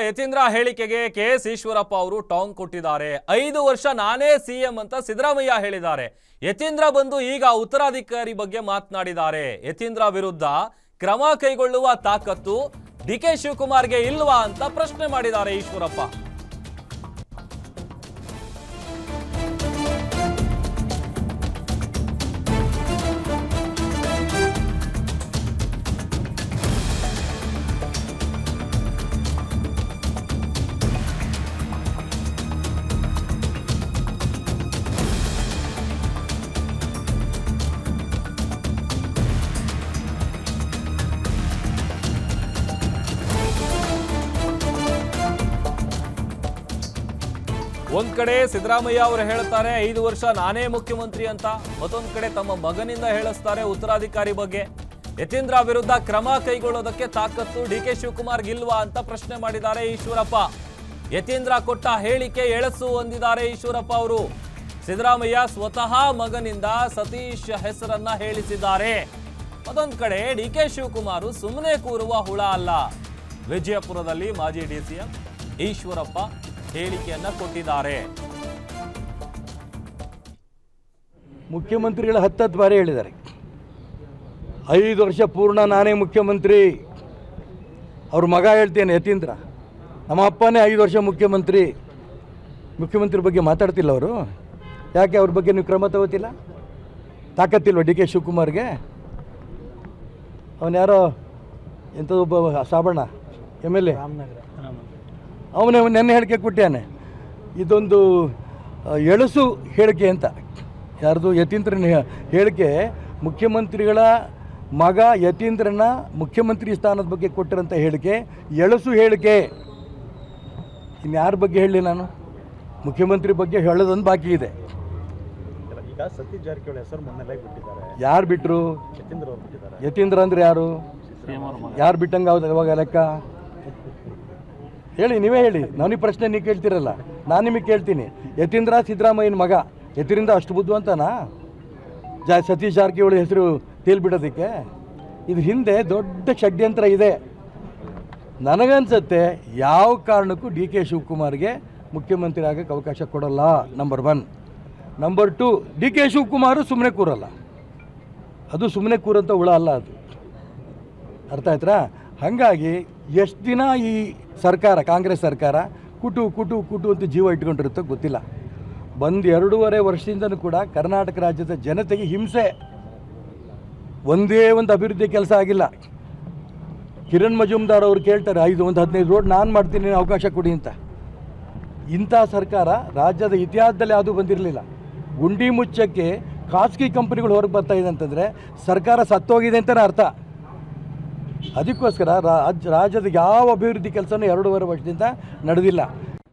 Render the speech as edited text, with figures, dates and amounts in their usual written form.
ಯತೀಂದ್ರ ಹೇಳಿಕೆಗೆ ಕೆಎಸ್ ಈಶ್ವರಪ್ಪ ಅವರು ಟಾಂಗ್ ಕೊಟ್ಟಿದ್ದಾರೆ. 5 ವರ್ಷ ನಾನೇ ಸಿಎಂ ಅಂತ ಸಿದ್ದರಾಮಯ್ಯ ಹೇಳಿದ್ದಾರೆ. ಯತೀಂದ್ರ ಬಂದು ಈಗ ಉತ್ತರಾಧಿಕಾರಿ ಬಗ್ಗೆ ಮಾತನಾಡಿದ್ದಾರೆ. ಯತೀಂದ್ರ ವಿರುದ್ಧ ಕ್ರಮ ಕೈಗೊಳ್ಳುವ ತಾಕತ್ತು ಡಿಕೆ ಶಿವಕುಮಾರ್ಗೆ ಇಲ್ವಾ ಅಂತ ಪ್ರಶ್ನೆ ಮಾಡಿದ್ದಾರೆ ಈಶ್ವರಪ್ಪ. ಒಂದ್ ಕಡೆ ಸಿದ್ದರಾಮಯ್ಯ ಅವರು ಹೇಳ್ತಾರೆ 5 ವರ್ಷ ನಾನೇ ಮುಖ್ಯಮಂತ್ರಿ ಅಂತ, ಮತ್ತೊಂದ್ ಕಡೆ ತಮ್ಮ ಮಗನಿಂದ ಹೇಳಿಸ್ತಾರೆ ಉತ್ತರಾಧಿಕಾರಿ ಬಗ್ಗೆ. ಯತೀಂದ್ರ ವಿರುದ್ಧ ಕ್ರಮ ಕೈಗೊಳ್ಳೋದಕ್ಕೆ ತಾಕತ್ತು ಡಿಕೆ ಶಿವಕುಮಾರ್ ಗಿಲ್ವಾ ಅಂತ ಪ್ರಶ್ನೆ ಮಾಡಿದ್ದಾರೆ ಈಶ್ವರಪ್ಪ. ಯತೀಂದ್ರ ಕೊಟ್ಟ ಹೇಳಿಕೆ ಎಳಸು ಹೊಂದಿದ್ದಾರೆ ಈಶ್ವರಪ್ಪ ಅವರು. ಸಿದ್ದರಾಮಯ್ಯ ಸ್ವತಃ ಮಗನಿಂದ ಸತೀಶ್ ಹೆಸರನ್ನ ಹೇಳಿಸಿದ್ದಾರೆ. ಮತ್ತೊಂದ್ ಕಡೆ ಡಿಕೆ ಶಿವಕುಮಾರ್ ಸುಮ್ಮನೆ ಕೂರುವ ಹುಳ ಅಲ್ಲ. ವಿಜಯಪುರದಲ್ಲಿ ಮಾಜಿ ಡಿಸಿಎಂ ಈಶ್ವರಪ್ಪ ಹೇಳಿಕೆಯನ್ನ ಕೊಟ್ಟಿದ್ದಾರೆ. ಮುಖ್ಯಮಂತ್ರಿಗಳ 10 ಬಾರಿ ಹೇಳಿದ್ದಾರೆ 5 ವರ್ಷ ಪೂರ್ಣ ನಾನೇ ಮುಖ್ಯಮಂತ್ರಿ. ಅವ್ರ ಮಗ ಹೇಳ್ತೇನೆ ಯತೀಂದ್ರ, ನಮ್ಮ ಅಪ್ಪನೇ 5 ವರ್ಷ ಮುಖ್ಯಮಂತ್ರಿ ಬಗ್ಗೆ ಮಾತಾಡ್ತಿಲ್ಲ ಅವರು. ಯಾಕೆ ಅವ್ರ ಬಗ್ಗೆ ನೀವು ಕ್ರಮ ತಗೋತಿಲ್ಲ? ತಾಕತ್ತಿಲ್ವ ಡಿ ಕೆ ಶಿವಕುಮಾರ್ಗೆ? ಅವನು ಯಾರೋ ಎಂಥದೊಬ್ಬ ಸಾಬಣ್ಣ MLA, ಅವನೇ ನೆನ್ನೆ ಹೇಳಿಕೆ ಕೊಟ್ಟಾನೆ. ಇದೊಂದು ಎಳಸು ಹೇಳಿಕೆ ಅಂತ. ಯಾರ್ದು? ಯತೀಂದ್ರನ ಹೇಳಿಕೆ. ಮುಖ್ಯಮಂತ್ರಿಗಳ ಮಗ ಯತೀಂದ್ರನ ಮುಖ್ಯಮಂತ್ರಿ ಸ್ಥಾನದ ಬಗ್ಗೆ ಕೊಟ್ಟಿರೋಂಥ ಹೇಳಿಕೆ ಎಳಸು ಹೇಳಿಕೆ. ಇನ್ಯಾರ ಬಗ್ಗೆ ಹೇಳಲಿ ನಾನು? ಮುಖ್ಯಮಂತ್ರಿ ಬಗ್ಗೆ ಹೇಳೋದೊಂದು ಬಾಕಿ ಇದೆ. ಈಗ ಸತೀಶ್ ಜಾರಕಿಹೊಳಿ ಹೆಸರು ಮೊನ್ನೆಲ್ಲ ಬಿಟ್ಟಿದ್ದಾರೆ. ಯಾರು ಬಿಟ್ಟರು? ಯತೀಂದ್ರ ಅವರು ಬಿಟ್ಟಿದ್ದಾರೆ. ಯತೀಂದ್ರ ಅಂದರೆ ಯಾರು? ಯಾರು ಬಿಟ್ಟಂಗೆ ಆಗೋದು ಇವಾಗ ಲೆಕ್ಕ? ಹೇಳಿ, ನೀವೇ ಹೇಳಿ. ನನಗೆ ಪ್ರಶ್ನೆ ನೀವು ಕೇಳ್ತಿರಲ್ಲ, ನಾನು ನಿಮಗೆ ಕೇಳ್ತೀನಿ. ಯತೀಂದ್ರ ಸಿದ್ದರಾಮಯ್ಯನ ಮಗ. ಯತೀಂದ್ರ ಅಷ್ಟು ಬುದ್ಧಿವಂತನಾ ಸತೀಶ್ ಜಾರಕಿಹೊಳಿ ಹೆಸರು ತೇಲ್ಬಿಡೋದಕ್ಕೆ? ಇದ್ರ ಹಿಂದೆ ದೊಡ್ಡ ಷಡ್ಯಂತ್ರ ಇದೆ. ನನಗನ್ಸುತ್ತೆ ಯಾವ ಕಾರಣಕ್ಕೂ ಡಿ ಕೆ ಶಿವಕುಮಾರ್ಗೆ ಮುಖ್ಯಮಂತ್ರಿ ಆಗೋಕ್ಕೆ ಅವಕಾಶ ಕೊಡಲ್ಲ. Number 1. Number 2, D K Shivakumar ಸುಮ್ಮನೆ ಕೂರಲ್ಲ. ಅದು ಸುಮ್ಮನೆ ಕೂರಂಥ ಹುಳ ಅಲ್ಲ ಅದು. ಅರ್ಥ ಆಯ್ತಾ? ಹಾಗಾಗಿ ಎಷ್ಟು ದಿನ ಈ ಸರ್ಕಾರ, ಕಾಂಗ್ರೆಸ್ ಸರ್ಕಾರ ಕುಟು ಅಂತ ಜೀವ ಇಟ್ಕೊಂಡಿರುತ್ತೋ ಗೊತ್ತಿಲ್ಲ. ಬಂದು 2.5 ವರ್ಷದಿಂದನೂ ಕೂಡ ಕರ್ನಾಟಕ ರಾಜ್ಯದ ಜನತೆಗೆ ಹಿಂಸೆ. ಒಂದೇ ಒಂದು ಅಭಿವೃದ್ಧಿ ಕೆಲಸ ಆಗಿಲ್ಲ. ಕಿರಣ್ ಮಜುಮ್ದಾರ್ ಅವರು ಕೇಳ್ತಾರೆ 15 ರೋಡ್ ನಾನು ಮಾಡ್ತೀನಿ, ಅವಕಾಶ ಕೊಡಿ ಅಂತ. ಇಂಥ ಸರ್ಕಾರ ರಾಜ್ಯದ ಇತಿಹಾಸದಲ್ಲಿ ಯಾವುದೂ ಬಂದಿರಲಿಲ್ಲ. ಗುಂಡಿ ಮುಚ್ಚಕ್ಕೆ ಖಾಸಗಿ ಕಂಪನಿಗಳು ಹೊರಗೆ ಬರ್ತಾ ಇದೆ ಅಂತಂದರೆ ಸರ್ಕಾರ ಸತ್ತೋಗಿದೆ ಅಂತಲೇ ಅರ್ಥ. ಅದಕ್ಕೋಸ್ಕರ ರಾಜ್ಯದ ಯಾವ ಅಭಿವೃದ್ಧಿ ಕೆಲಸನೂ 2.5 ವರ್ಷದಿಂದ ನಡೆದಿಲ್ಲ.